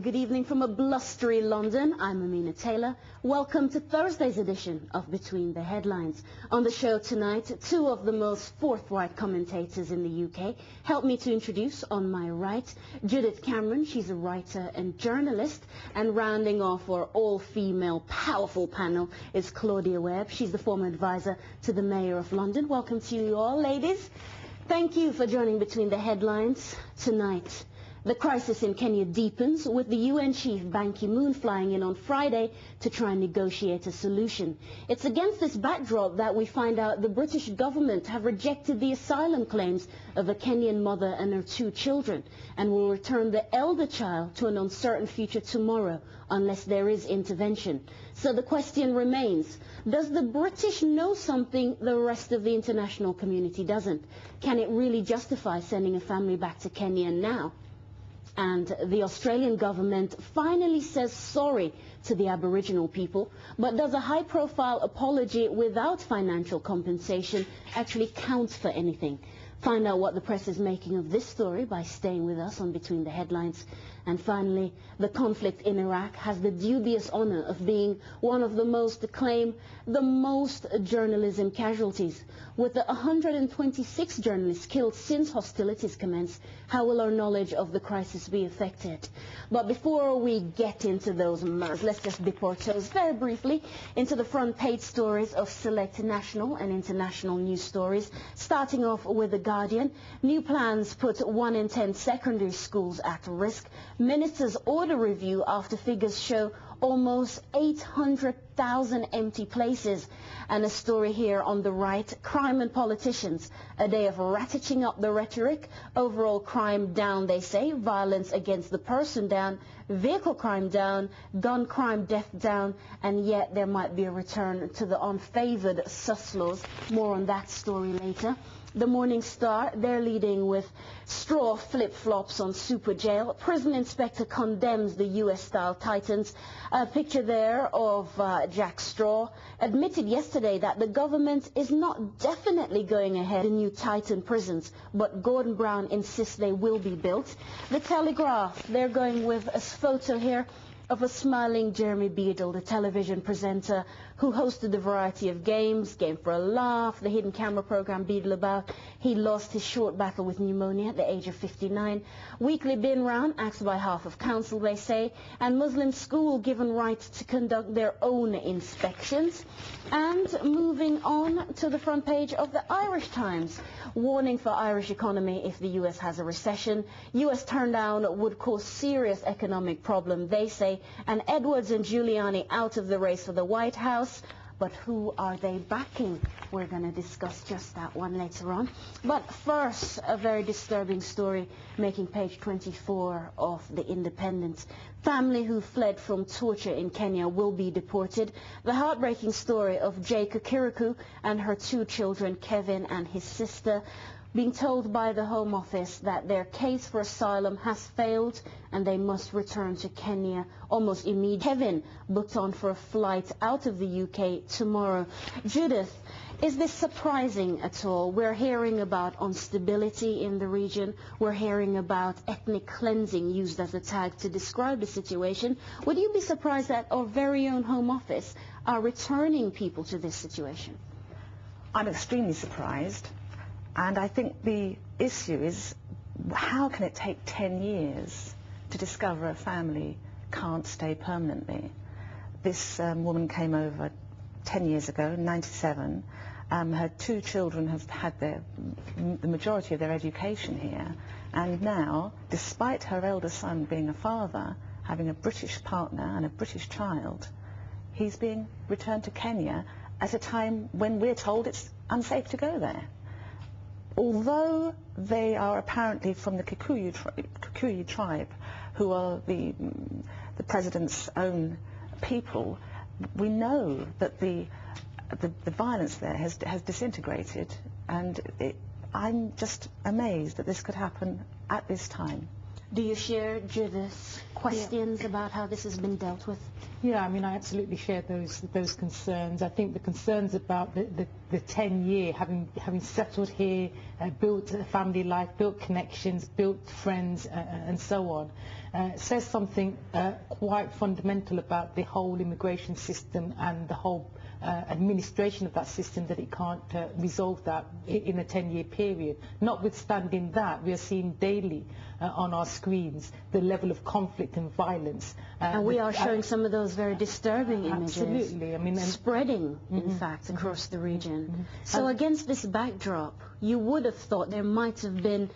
good evening from a blustery London. I'm Amina Taylor. Welcome to Thursday's edition of Between the Headlines. On the show tonight, two of the most forthright commentators in the UK. Help me to introduce, on my right, Judith Cameron. She's a writer and journalist. And rounding off our all-female powerful panel is Claudia Webbe. She's the former advisor to the Mayor of London. Welcome to you all, ladies. Thank you for joining Between the Headlines tonight. The crisis in Kenya deepens, with the UN chief Ban Ki-moon flying in on Friday to try and negotiate a solution. It's against this backdrop that we find out the British government have rejected the asylum claims of a Kenyan mother and her two children and will return the elder child to an uncertain future tomorrow unless there is intervention. So the question remains, does the British know something the rest of the international community doesn't? Can it really justify sending a family back to Kenya now? And the Australian government finally says sorry to the Aboriginal people, but does a high-profile apology without financial compensation actually count for anything? Find out what the press is making of this story by staying with us on Between the Headlines. And finally, the conflict in Iraq has the dubious honor of being one of the most acclaimed, the most journalism casualties. With the 126 journalists killed since hostilities commenced, how will our knowledge of the crisis be affected? But before we get into those matters, let's just dip our toes very briefly into the front page stories of select national and international news stories. Starting off with The Guardian, new plans put 1 in 10 secondary schools at risk. Ministers order review after figures show almost 800,000 empty places. And a story here on the right, crime and politicians. A day of ratcheting up the rhetoric. Overall crime down, they say. Violence against the person down. Vehicle crime down. Gun crime, death down. And yet there might be a return to the unfavored sus laws. More on that story later. The Morning Star, they're leading with straw flip-flops on super jail. Prison inspector condemns the US-style Titans. A picture there of Jack Straw admitted yesterday that the government is not definitely going ahead with new Titan prisons, but Gordon Brown insists they will be built. The Telegraph, they're going with a photo here of a smiling Jeremy Beadle, the television presenter who hosted a variety of games, Game for a Laugh, the hidden camera program Beadle About. He lost his short battle with pneumonia at the age of 59. Weekly bin round, axed by half of council, they say, and Muslim school given right to conduct their own inspections. And moving on to the front page of the Irish Times, warning for Irish economy if the US has a recession. US turndown would cause serious economic problem, they say, and Edwards and Giuliani out of the race for the White House. But who are they backing? We're going to discuss just that one later on. But first, a very disturbing story making page 24 of The Independent. Family who fled from torture in Kenya will be deported. The heartbreaking story of Jay Kukiriku and her two children, Kevin and his sister, being told by the Home Office that their case for asylum has failed and they must return to Kenya almost immediately. Kevin booked on for a flight out of the UK tomorrow. Judith, is this surprising at all? We're hearing about instability in the region. We're hearing about ethnic cleansing used as a tag to describe the situation. Would you be surprised that our very own Home Office are returning people to this situation? I'm extremely surprised. And I think the issue is, how can it take 10 years to discover a family can't stay permanently? This woman came over 10 years ago, 97. Her two children have had the majority of their education here. And now, despite her elder son being a father, having a British partner and a British child, he's being returned to Kenya at a time when we're told it's unsafe to go there. Although they are apparently from the Kikuyu tribe, who are the president's own people, we know that the violence there has disintegrated, and I'm just amazed that this could happen at this time. Do you share Judith's questions about how this has been dealt with? Yeah, I mean, I absolutely share those concerns. I think the concerns about the 10-year, having settled here, built a family life, built connections, built friends, and so on, says something quite fundamental about the whole immigration system and the whole administration of that system, that it can't resolve that in a 10-year period. Notwithstanding that, we are seeing daily on our screens the level of conflict and violence. And we are showing some of those very disturbing images. Absolutely. I mean, spreading, in fact, across the region. So against this backdrop, you would have thought there might have been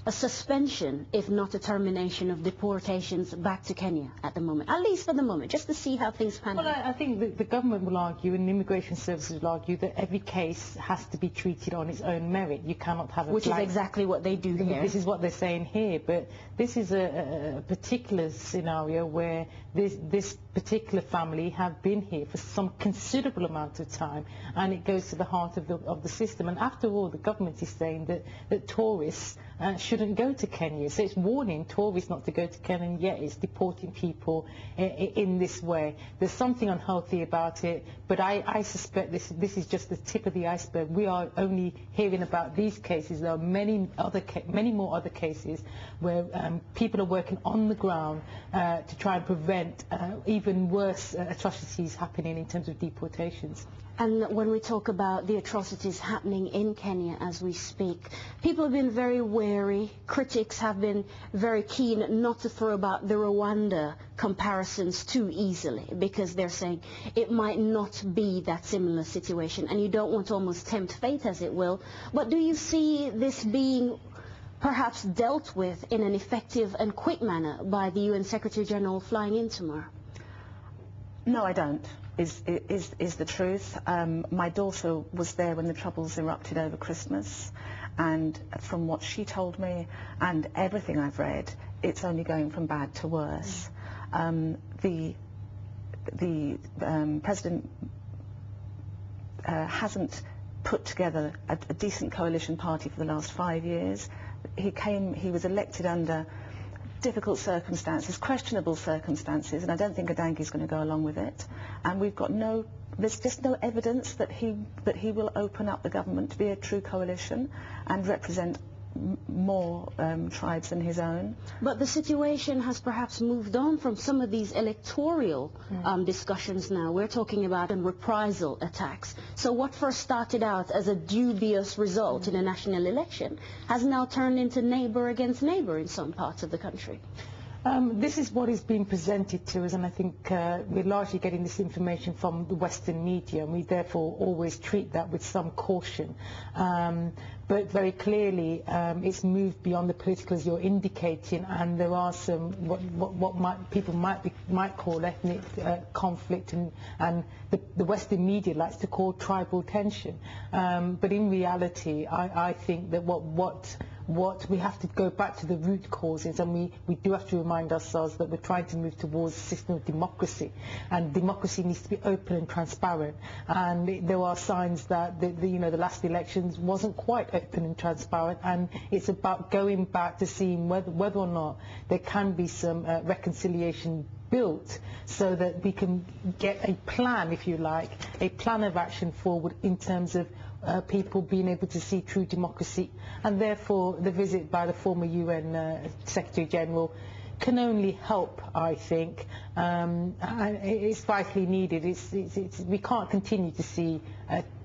a suspension, if not a termination, of deportations back to Kenya at the moment, at least for the moment, just to see how things pan out. Well, I think the government will argue, and the immigration services will argue, that every case has to be treated on its own merit. You cannot have a Which is exactly what they do here. This is what they're saying here, but this is a particular scenario where this particular family have been here for some considerable amount of time, and it goes to the heart of the system. And after all, the government is saying that tourists shouldn't go to Kenya. So it's warning tourists not to go to Kenya, and yet it's deporting people in this way. There's something unhealthy about it, but I suspect this is just the tip of the iceberg. We are only hearing about these cases. There are many more other cases where people are working on the ground to try and prevent even worse atrocities happening in terms of deportations. And when we talk about the atrocities happening in Kenya as we speak, people have been very wary. Critics have been very keen not to throw about the Rwanda comparisons too easily, because they're saying it might not be that similar situation, and you don't want to almost tempt fate, as it will. But do you see this being perhaps dealt with in an effective and quick manner by the UN Secretary General flying in tomorrow? No, I don't, is the truth. My daughter was there when the troubles erupted over Christmas, and from what she told me and everything I've read, it's only going from bad to worse. The President hasn't put together a decent coalition party for the last 5 years. He was elected under difficult circumstances, questionable circumstances, and I don't think Adangi's going to go along with it. And there's just no evidence that he will open up the government to be a true coalition and represent more tribes than his own. But the situation has perhaps moved on from some of these electoral discussions now. We're talking about reprisal attacks. So what first started out as a dubious result in a national election has now turned into neighbor against neighbor in some parts of the country. This is what is being presented to us, and I think we're largely getting this information from the Western media, and we therefore always treat that with some caution. But very clearly it's moved beyond the political, as you're indicating, and there are some what people might call ethnic conflict, and the Western media likes to call tribal tension. But in reality, I think that what we have to go back to the root causes, and we do have to remind ourselves that we're trying to move towards a system of democracy, and democracy needs to be open and transparent. And there are signs that the last elections wasn't quite open and transparent, and it's about going back to seeing whether or not there can be some reconciliation built, so that we can get a plan, if you like, a plan of action forward in terms of people being able to see true democracy. And therefore the visit by the former UN Secretary General can only help, I think. It's vitally needed. We can't continue to see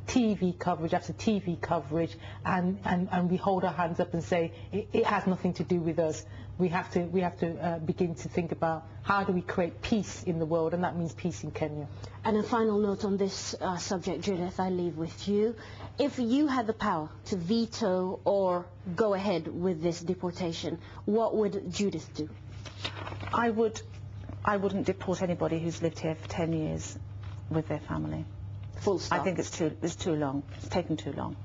TV coverage after TV coverage, and we hold our hands up and say it has nothing to do with us. We have to begin to think about how do we create peace in the world, and that means peace in Kenya. And a final note on this subject, Judith, I leave with you. If you had the power to veto or go ahead with this deportation, what would Judith do? I wouldn't deport anybody who's lived here for 10 years with their family. Full stop. I think it's too long. It's taken too long.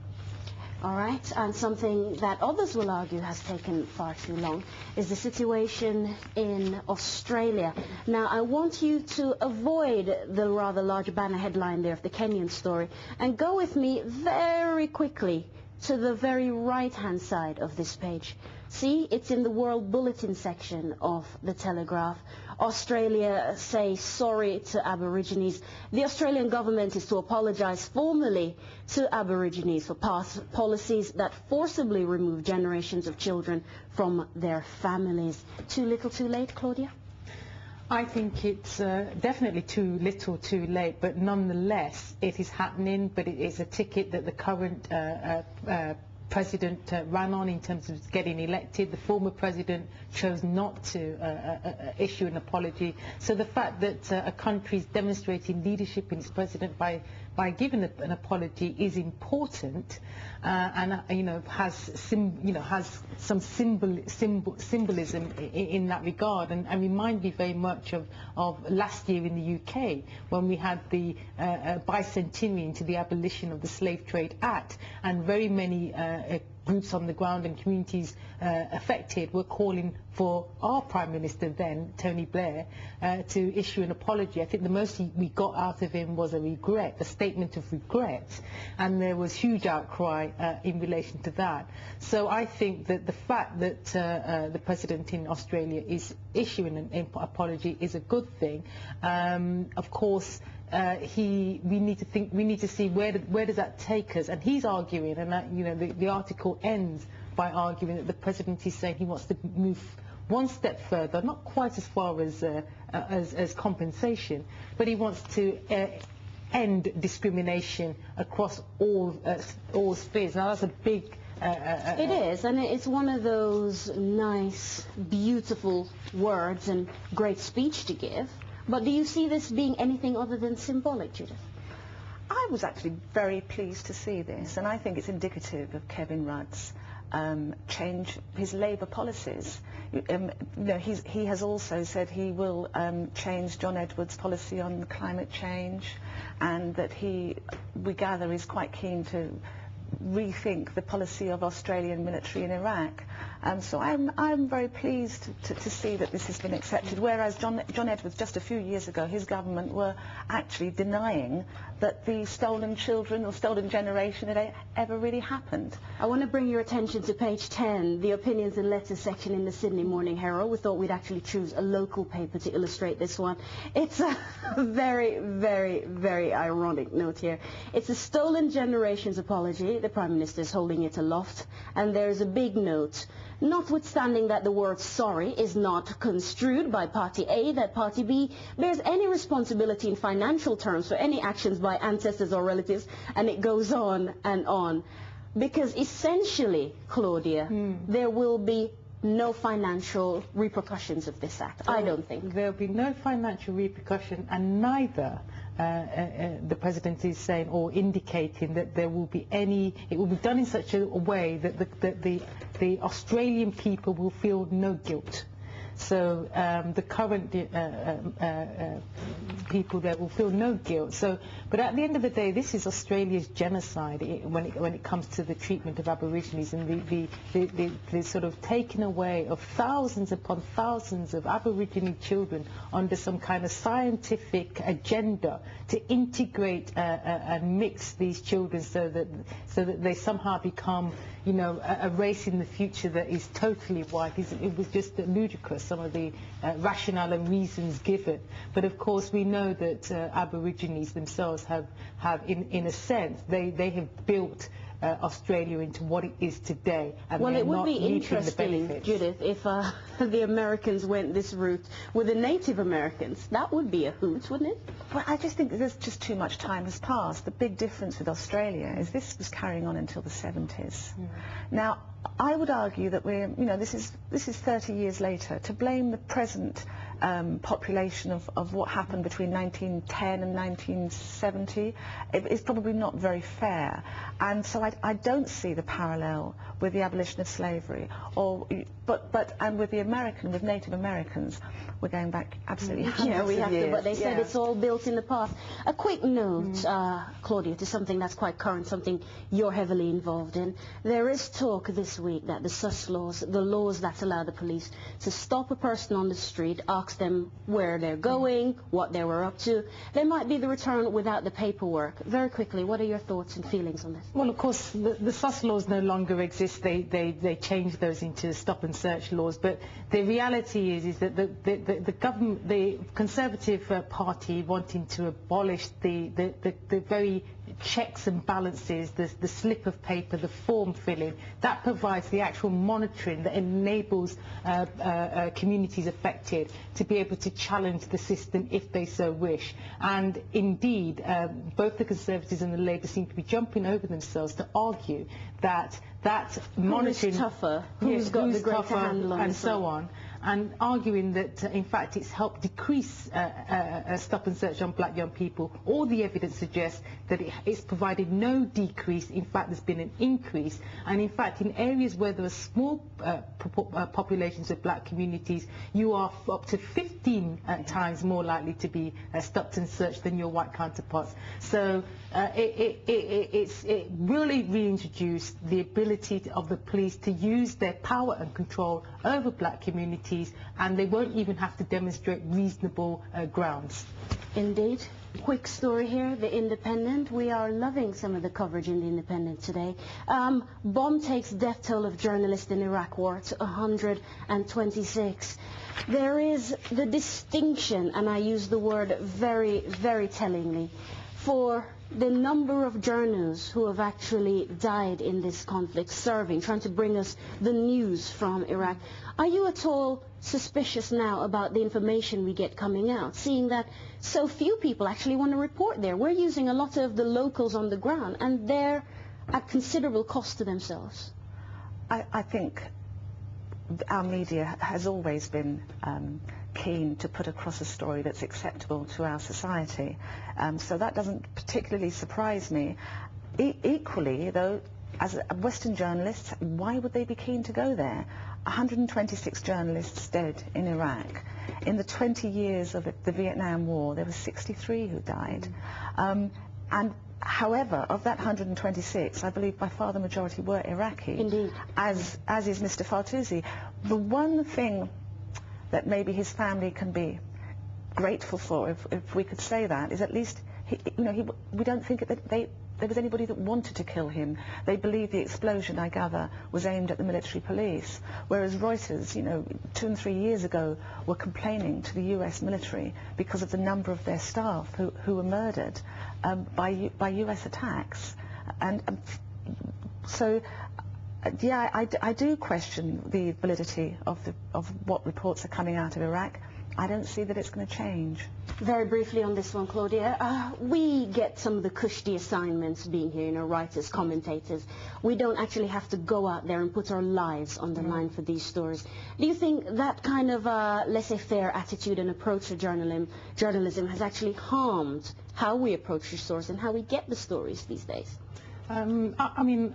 All right, and something that others will argue has taken far too long is the situation in Australia. Now, I want you to avoid the rather large banner headline there of the Kenyan story and go with me very quickly to the very right-hand side of this page. See, it's in the World Bulletin section of the Telegraph. Australia say sorry to Aborigines. The Australian government is to apologise formally to Aborigines for past policies that forcibly remove generations of children from their families. Too little, too late, Claudia? I think it's definitely too little, too late, but nonetheless it is happening, but it is a ticket that the current president ran on in terms of getting elected. The former president chose not to issue an apology. So the fact that a country is demonstrating leadership in its president by giving an apology is important, and has some symbolism in that regard, and remind me very much of last year in the UK when we had the bicentennial to the abolition of the Slave Trade Act, and very many groups on the ground and communities affected were calling for our Prime Minister then, Tony Blair, to issue an apology. I think the most we got out of him was a statement of regret, and there was huge outcry in relation to that. So I think that the fact that the President in Australia is issuing an apology is a good thing. Of course, we need to see where does that take us, and he's arguing, and that, the article ends by arguing that the president is saying he wants to move one step further, not quite as far as compensation, but he wants to end discrimination across all spheres. Now that's a big it is, and it's one of those nice, beautiful words and great speech to give. But do you see this being anything other than symbolic, Judith? I was actually very pleased to see this, and I think it's indicative of Kevin Rudd's change his Labour policies. He has also said he will change John Edwards' policy on climate change, and that we gather, is quite keen to rethink the policy of Australian military in Iraq. So I'm very pleased to see that this has been accepted, whereas John Edwards, just a few years ago, his government were actually denying that the stolen children or stolen generation had ever really happened. I want to bring your attention to page 10, the opinions and letters section in the Sydney Morning Herald. We thought we'd actually choose a local paper to illustrate this one. It's a very, very, very ironic note here. It's a stolen generation's apology. The Prime Minister is holding it aloft, and there's a big note. Notwithstanding that the word sorry is not construed by Party A, that Party B bears any responsibility in financial terms for any actions by ancestors or relatives, and it goes on and on. Because essentially, Claudia, there will be no financial repercussions of this act, I don't think. There will be no financial repercussion, and neither the President is saying or indicating that there will be any. It will be done in such a way that the Australian people will feel no guilt. So the current people there will feel no guilt. So, but at the end of the day, this is Australia's genocide when it comes to the treatment of Aborigines, and the sort of taking away of thousands upon thousands of Aborigine children under some kind of scientific agenda to integrate and mix these children so that they somehow become, a race in the future that is totally white. It was just ludicrous, some of the rationale and reasons given. But of course we know that Aborigines themselves have in a sense, they have built Australia into what it is today. And well, it would be interesting, Judith, if the Americans went this route with the Native Americans. That would be a hoot, wouldn't it? Well, I just think there's just too much time has passed. The big difference with Australia is this was carrying on until the 70s. Now, I would argue that this is 30 years later. To blame the present population of what happened between 1910 and 1970 is probably not very fair. And so I don't see the parallel with the abolition of slavery, and with with Native Americans, we're going back absolutely hundreds of years. But they said it's all built in the past. A quick note, Claudia, to something that's quite current, something you're heavily involved in. There is talk this week that the SUS laws, the laws that allow the police to stop a person on the street, are ask them where they're going, what they were up to. They might be the return without the paperwork. Very quickly, what are your thoughts and feelings on this? Well, of course, the SUS laws no longer exist. They changed those into stop and search laws. But the reality is that the government, the Conservative Party, wanting to abolish the very checks and balances, the slip of paper, the form filling, that provides the actual monitoring that enables communities affected to be able to challenge the system if they so wish. And indeed, both the Conservatives and the Labour seem to be jumping over themselves to argue that monitoring... Who's tougher? Who's got the greater handle on and so on. And arguing that, in fact, it's helped decrease stop and search on black young people. All the evidence suggests that it's provided no decrease. In fact, there's been an increase. And in fact, in areas where there are small populations of black communities, you are up to 15 times more likely to be stopped and searched than your white counterparts. So it really reintroduced the ability of the police to use their power and control over black communities, and they won't even have to demonstrate reasonable grounds. Indeed. Quick story here, The Independent. We are loving some of the coverage in The Independent today. Bomb takes death toll of journalist in Iraq war to 126. There is the distinction, and I use the word very, very tellingly, for the number of journalists who have actually died in this conflict, serving, trying to bring us the news from Iraq. Are you at all suspicious now about the information we get coming out, seeing that so few people actually want to report there? We're using a lot of the locals on the ground, and they're at considerable cost to themselves. I think our media has always been keen to put across a story that's acceptable to our society. So that doesn't particularly surprise me. Equally, though, as Western journalists, why would they be keen to go there? 126 journalists dead in Iraq. In the 20 years of the Vietnam War, there were 63 who died. And however, of that 126, I believe by far the majority were Iraqi. Indeed. As is Mr. Fartouzi. The one thing that maybe his family can be grateful for, if we could say that, is at least, we don't think that there was anybody that wanted to kill him. They believe the explosion, I gather, was aimed at the military police, whereas Reuters, 2 and 3 years ago, were complaining to the US military because of the number of their staff who were murdered by US attacks. And so, yeah, I do question the validity of what reports are coming out of Iraq. I don't see that it's going to change. Very briefly on this one, Claudia, we get some of the cushy assignments being here, writers, commentators. We don't actually have to go out there and put our lives on the line for these stories. Do you think that kind of laissez-faire attitude and approach to journalism has actually harmed how we approach the source and how we get the stories these days? I mean,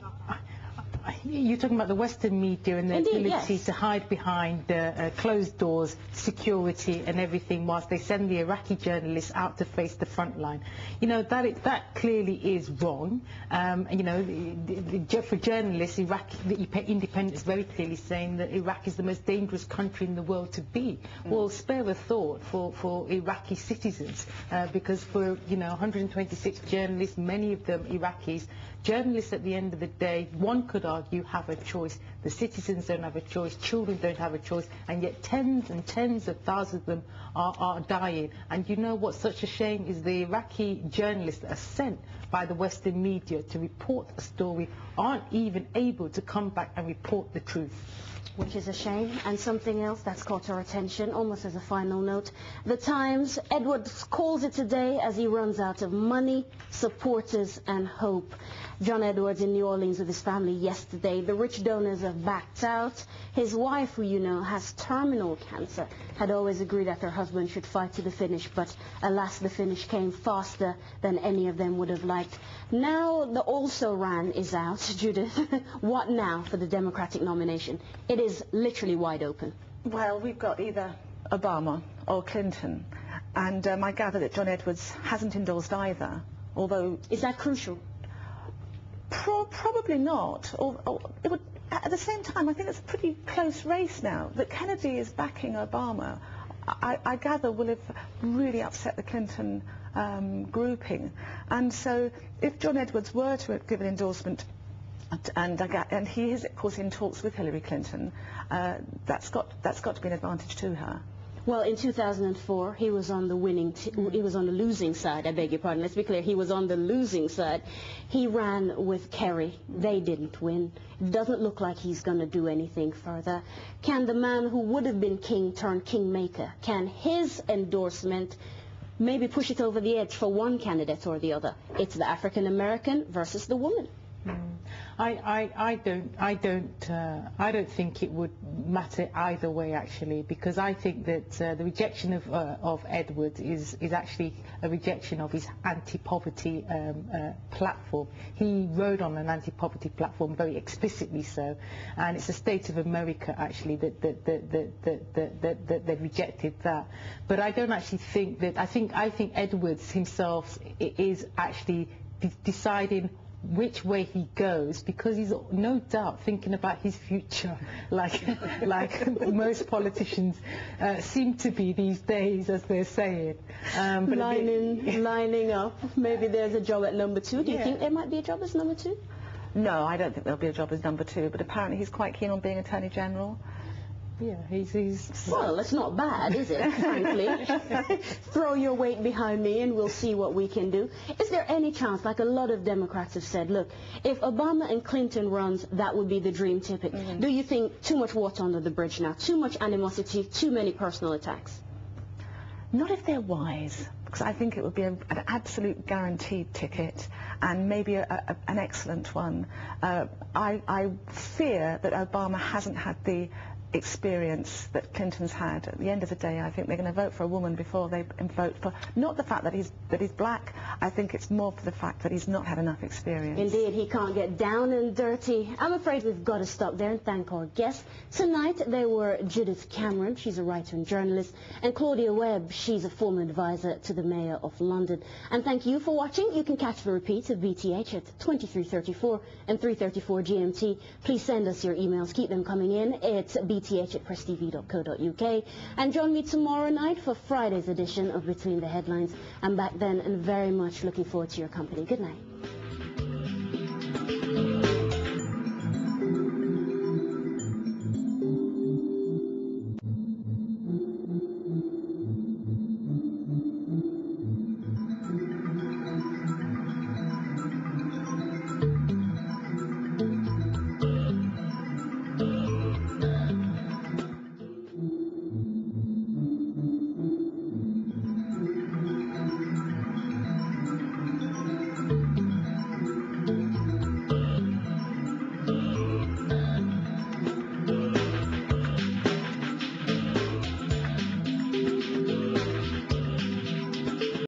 you're talking about the Western media and their ability to hide behind closed doors, security and everything, whilst they send the Iraqi journalists out to face the front line. That clearly is wrong. For journalists, the Independent is very clearly saying that Iraq is the most dangerous country in the world to be. Well, spare a thought for Iraqi citizens, because for 126 journalists, many of them Iraqis, journalists at the end of the day, one could argue, have a choice. The citizens don't have a choice, children don't have a choice, and yet tens and tens of thousands of them are dying. And you know what's such a shame is the Iraqi journalists that are sent by the Western media to report a story aren't even able to come back and report the truth. Which is a shame. And something else that's caught our attention, almost as a final note. The Times, Edwards calls it today as he runs out of money, supporters and hope. John Edwards in New Orleans with his family yesterday. The rich donors have backed out. His wife, who has terminal cancer, had always agreed that her husband should fight to the finish, but alas, the finish came faster than any of them would have liked. Now the also-ran is out. Judith, what now for the Democratic nomination? It is literally wide open. Well, we've got either Obama or Clinton, and I gather that John Edwards hasn't endorsed either, although... Is that crucial? Probably not. It would, at the same time, I think it's a pretty close race now. That Kennedy is backing Obama I gather will have really upset the Clinton grouping. And so if John Edwards were to give an endorsement, and he is of course in talks with Hillary Clinton, that's got to be an advantage to her. Well, in 2004, he was on the losing side. I beg your pardon. Let's be clear. He was on the losing side. He ran with Kerry. They didn't win. Doesn't look like he's going to do anything further. Can the man who would have been king turn kingmaker? Can his endorsement maybe push it over the edge for one candidate or the other? It's the African American versus the woman. I don't think it would matter either way, actually, because I think that the rejection of Edwards is actually a rejection of his anti-poverty platform. He rode on an anti-poverty platform very explicitly so, and it's the state of America actually that rejected that. But I don't actually think that. I think Edwards himself is actually deciding which way he goes, because he's no doubt thinking about his future, like most politicians seem to be these days, as they're saying. But lining up. Maybe there's a job at number 2. Do you think there might be a job as number 2? No, I don't think there'll be a job as number 2. But apparently he's quite keen on being Attorney General. Yeah, he's... Well, it's not bad, is it, frankly? Throw your weight behind me and we'll see what we can do. Is there any chance, like a lot of Democrats have said, look, if Obama and Clinton runs, that would be the dream ticket. Do you think too much water under the bridge now? Too much animosity, too many personal attacks? Not if they're wise, because I think it would be an absolute guaranteed ticket, and maybe an excellent one. I fear that Obama hasn't had the experience that Clinton's had. At the end of the day, I think they're going to vote for a woman before they vote for, not the fact that he's black. I think it's more for the fact that he's not had enough experience. Indeed, he can't get down and dirty. I'm afraid we've got to stop there and thank our guests. Tonight they were Judith Cameron, she's a writer and journalist, and Claudia Webbe, she's a former advisor to the Mayor of London. And thank you for watching. You can catch the repeats of BTH at 23:34 and 3:34 GMT. Please send us your emails. Keep them coming in. It's bth@presstv.co.uk. And join me tomorrow night for Friday's edition of Between the Headlines. I'm back then and very much looking forward to your company. Good night.